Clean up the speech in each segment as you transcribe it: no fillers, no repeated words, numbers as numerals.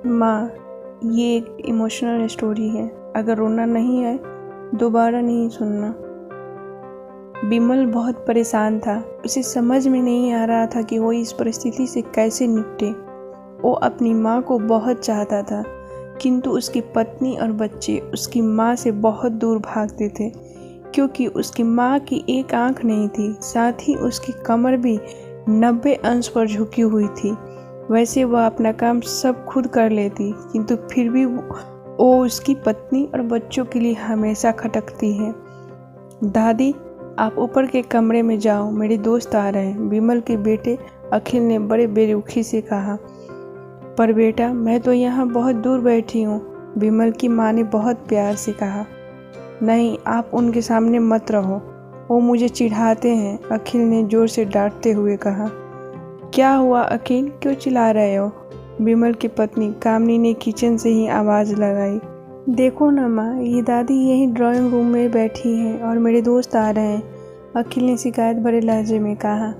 माँ, ये एक इमोशनल स्टोरी है। अगर रोना नहीं आए दोबारा नहीं सुनना। बिमल बहुत परेशान था। उसे समझ में नहीं आ रहा था कि वो इस परिस्थिति से कैसे निपटे। वो अपनी माँ को बहुत चाहता था, किंतु उसकी पत्नी और बच्चे उसकी माँ से बहुत दूर भागते थे, क्योंकि उसकी माँ की एक आंख नहीं थी, साथ ही उसकी कमर भी 90 अंश पर झुकी हुई थी। वैसे वह अपना काम सब खुद कर लेती, किंतु फिर भी वो उसकी पत्नी और बच्चों के लिए हमेशा खटकती है। दादी, आप ऊपर के कमरे में जाओ, मेरे दोस्त आ रहे हैं, बिमल के बेटे अखिल ने बड़े बेरुखी से कहा। पर बेटा, मैं तो यहाँ बहुत दूर बैठी हूँ, बिमल की माँ ने बहुत प्यार से कहा। नहीं, आप उनके सामने मत रहो, वो मुझे चिढ़ाते हैं, अखिल ने जोर से डांटते हुए कहा। क्या हुआ अखिल, क्यों चिल्ला रहे हो? बिमल की पत्नी कामनी ने किचन से ही आवाज़ लगाई। देखो ना माँ, ये दादी यही ड्राइंग रूम में बैठी हैं और मेरे दोस्त आ रहे हैं, अखिल ने शिकायत भरे लहजे में कहा।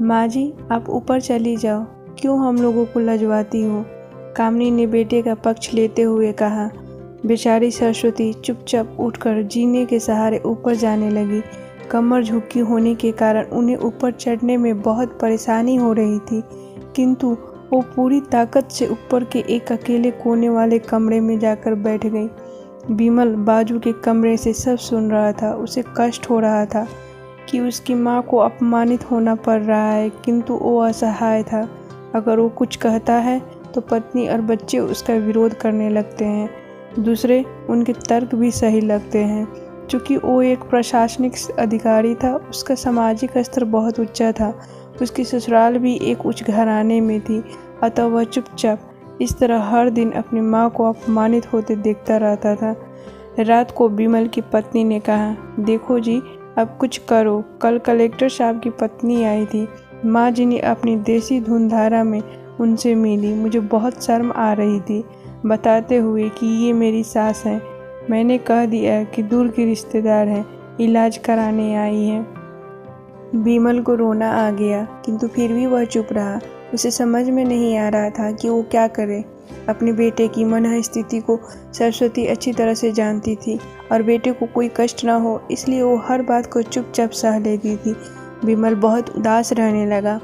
माँ जी, आप ऊपर चली जाओ, क्यों हम लोगों को लजवाती हो? कामनी ने बेटे का पक्ष लेते हुए कहा। बेचारी सरस्वती चुपचाप उठकर जीने के सहारे ऊपर जाने लगी। कमर झुकी होने के कारण उन्हें ऊपर चढ़ने में बहुत परेशानी हो रही थी, किंतु वो पूरी ताकत से ऊपर के एक अकेले कोने वाले कमरे में जाकर बैठ गई। बिमल बाजू के कमरे से सब सुन रहा था। उसे कष्ट हो रहा था कि उसकी माँ को अपमानित होना पड़ रहा है, किंतु वो असहाय था। अगर वो कुछ कहता है तो पत्नी और बच्चे उसका विरोध करने लगते हैं। दूसरे उनके तर्क भी सही लगते हैं। चूँकि वो एक प्रशासनिक अधिकारी था, उसका सामाजिक स्तर बहुत ऊंचा था, उसकी ससुराल भी एक उच्च घराने में थी, अतः वह चुपचाप इस तरह हर दिन अपनी माँ को अपमानित होते देखता रहता था। रात को बिमल की पत्नी ने कहा, देखो जी, अब कुछ करो। कल कलेक्टर साहब की पत्नी आई थी, माँ जी ने अपनी देसी धुनधारा में उनसे मिली। मुझे बहुत शर्म आ रही थी, बताते हुए कि ये मेरी सास है। मैंने कह दिया कि दूर की रिश्तेदार हैं, इलाज कराने आई हैं। बिमल को रोना आ गया, किंतु फिर भी वह चुप रहा। उसे समझ में नहीं आ रहा था कि वो क्या करे। अपने बेटे की मनः स्थिति को सरस्वती अच्छी तरह से जानती थी और बेटे को कोई कष्ट न हो, इसलिए वो हर बात को चुपचाप सह लेती थी। बिमल बहुत उदास रहने लगा।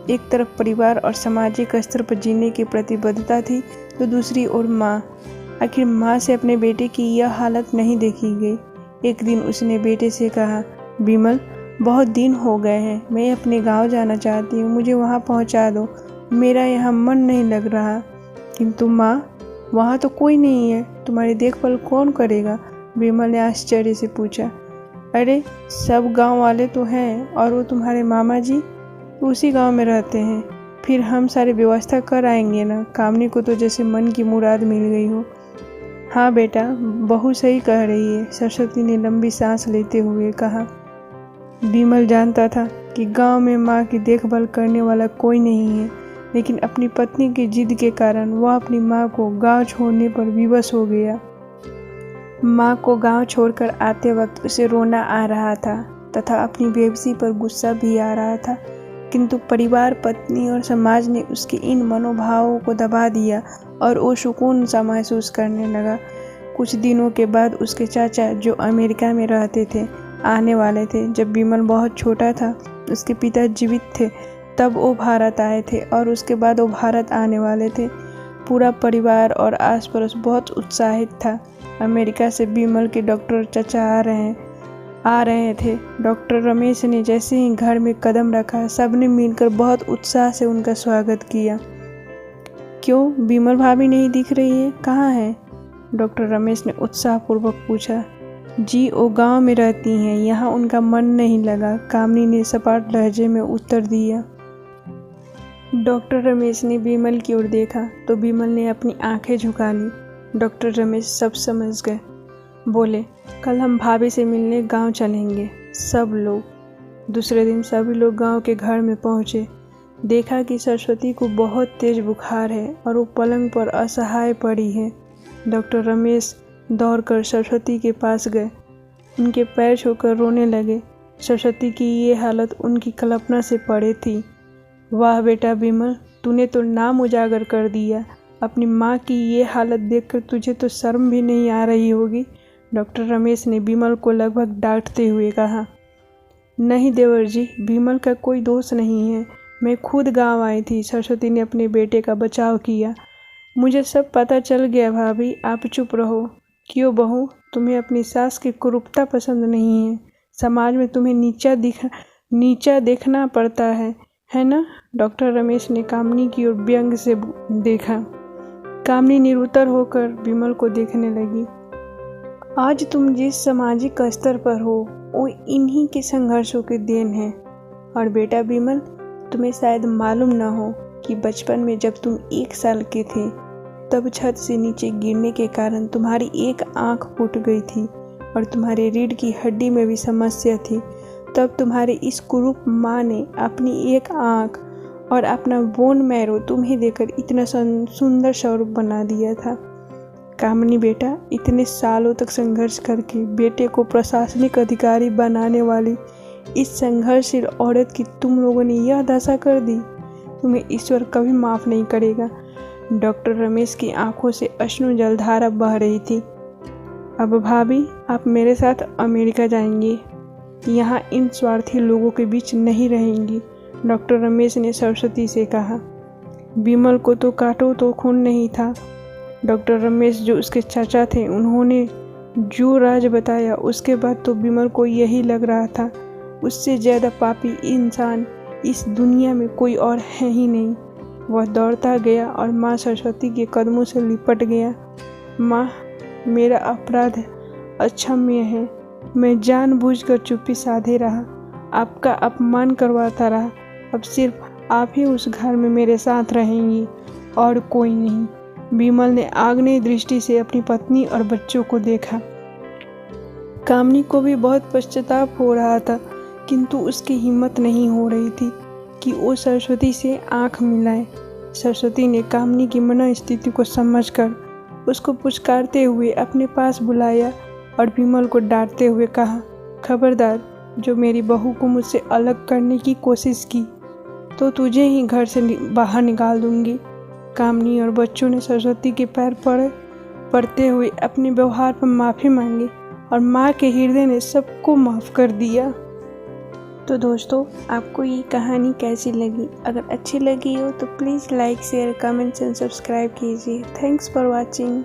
एक तरफ परिवार और सामाजिक स्तर पर जीने की प्रतिबद्धता थी, तो दूसरी ओर माँ। आखिर माँ से अपने बेटे की यह हालत नहीं देखी गई। एक दिन उसने बेटे से कहा, बिमल, बहुत दिन हो गए हैं, मैं अपने गांव जाना चाहती हूँ, मुझे वहाँ पहुँचा दो, मेरा यहाँ मन नहीं लग रहा। किंतु माँ, वहाँ तो कोई नहीं है, तुम्हारी देखभाल कौन करेगा? बिमल ने आश्चर्य से पूछा। अरे, सब गांव वाले तो हैं, और वो तुम्हारे मामा जी उसी गांव में रहते हैं, फिर हम सारी व्यवस्था कर आएंगे ना। कामनी को तो जैसे मन की मुराद मिल गई हो। हाँ बेटा, बहू सही कह रही है, सरस्वती ने लंबी सांस लेते हुए कहा। बिमल जानता था कि गांव में माँ की देखभाल करने वाला कोई नहीं है, लेकिन अपनी पत्नी की जिद के कारण वह अपनी माँ को गांव छोड़ने पर विवश हो गया। माँ को गांव छोड़कर आते वक्त उसे रोना आ रहा था तथा अपनी बेबसी पर गुस्सा भी आ रहा था, किंतु परिवार, पत्नी और समाज ने उसके इन मनोभावों को दबा दिया और वो सुकून सा महसूस करने लगा। कुछ दिनों के बाद उसके चाचा, जो अमेरिका में रहते थे, आने वाले थे। जब बिमल बहुत छोटा था, उसके पिता जीवित थे, तब वो भारत आए थे और उसके बाद वो भारत आने वाले थे। पूरा परिवार और आस पड़ोस बहुत उत्साहित था। अमेरिका से बिमल के डॉक्टर चाचा आ रहे थे। डॉक्टर रमेश ने जैसे ही घर में कदम रखा, सबने मिलकर बहुत उत्साह से उनका स्वागत किया। क्यों, बिमल भाभी नहीं दिख रही है, कहाँ है? डॉक्टर रमेश ने उत्साहपूर्वक पूछा। जी, वो गांव में रहती हैं, यहाँ उनका मन नहीं लगा, कामनी ने सपाट लहजे में उत्तर दिया। डॉक्टर रमेश ने बिमल की ओर देखा तो बिमल ने अपनी आंखें झुका ली। डॉक्टर रमेश सब समझ गए। बोले, कल हम भाभी से मिलने गांव चलेंगे, सब लोग। दूसरे दिन सभी लोग गांव के घर में पहुंचे। देखा कि सरस्वती को बहुत तेज बुखार है और वो पलंग पर असहाय पड़ी है। डॉक्टर रमेश दौड़कर सरस्वती के पास गए, उनके पैर छूकर रोने लगे। सरस्वती की ये हालत उनकी कल्पना से परे थी। वाह बेटा बिमल, तूने तो नाम उजागर कर दिया, अपनी माँ की ये हालत देखकर तुझे तो शर्म भी नहीं आ रही होगी, डॉक्टर रमेश ने विमल को लगभग डांटते हुए कहा। नहीं देवर जी, विमल का कोई दोष नहीं है। मैं खुद गांव आई थी। सरस्वती ने अपने बेटे का बचाव किया। मुझे सब पता चल गया भाभी, आप चुप रहो। क्यों बहू, तुम्हें अपनी सास की कुरूपता पसंद नहीं है? समाज में तुम्हें नीचा देखना पड़ता है ना? डॉक्टर रमेश ने कामनी की ओर व्यंग से देखा। कामनी निरुत्तर होकर विमल को देखने लगी। आज तुम जिस सामाजिक स्तर पर हो वो इन्हीं के संघर्षों की देन है। और बेटा विमल, तुम्हें शायद मालूम न हो कि बचपन में जब तुम 1 साल के थे तब छत से नीचे गिरने के कारण तुम्हारी एक आंख फूट गई थी और तुम्हारे रीढ़ की हड्डी में भी समस्या थी। तब तुम्हारी इस कुरूप माँ ने अपनी एक आंख और अपना बोन मैरो तुम्हें देकर इतना सुंदर स्वरूप बना दिया था। कामनी बेटा, इतने सालों तक संघर्ष करके बेटे को प्रशासनिक अधिकारी बनाने वाली इस संघर्षशील औरत की तुम लोगों ने यह दशा कर दी। तुम्हें ईश्वर कभी माफ़ नहीं करेगा। डॉक्टर रमेश की आंखों से अश्रु जलधारा बह रही थी। अब भाभी, आप मेरे साथ अमेरिका जाएंगे, यहाँ इन स्वार्थी लोगों के बीच नहीं रहेंगी, डॉक्टर रमेश ने सरस्वती से कहा। विमल को तो काटो तो खून नहीं था। डॉक्टर रमेश जो उसके चाचा थे, उन्होंने जो राज बताया उसके बाद तो विमल को यही लग रहा था उससे ज़्यादा पापी इंसान इस दुनिया में कोई और है ही नहीं। वह दौड़ता गया और माँ सरस्वती के कदमों से लिपट गया। माँ, मेरा अपराध अक्षम्य है। मैं जानबूझकर चुप्पी साधे रहा, आपका अपमान करवाता रहा। अब सिर्फ आप ही उस घर में मेरे साथ रहेंगी और कोई नहीं। विमल ने आग्नेय दृष्टि से अपनी पत्नी और बच्चों को देखा। कामनी को भी बहुत पश्चाताप हो रहा था, किंतु उसकी हिम्मत नहीं हो रही थी कि वो सरस्वती से आंख मिलाए। सरस्वती ने कामनी की मनोस्थिति को समझकर उसको पुचकारते हुए अपने पास बुलाया और विमल को डांटते हुए कहा, खबरदार, जो मेरी बहू को मुझसे अलग करने की कोशिश की तो तुझे ही घर से बाहर निकाल दूंगी। कामनी और बच्चों ने सरस्वती के पैर पड़ते हुए अपने व्यवहार पर माफ़ी मांगी और माँ के हृदय ने सबको माफ़ कर दिया। तो दोस्तों, आपको ये कहानी कैसी लगी? अगर अच्छी लगी हो तो please like, share, comments and subscribe कीजिए। Thanks for watching.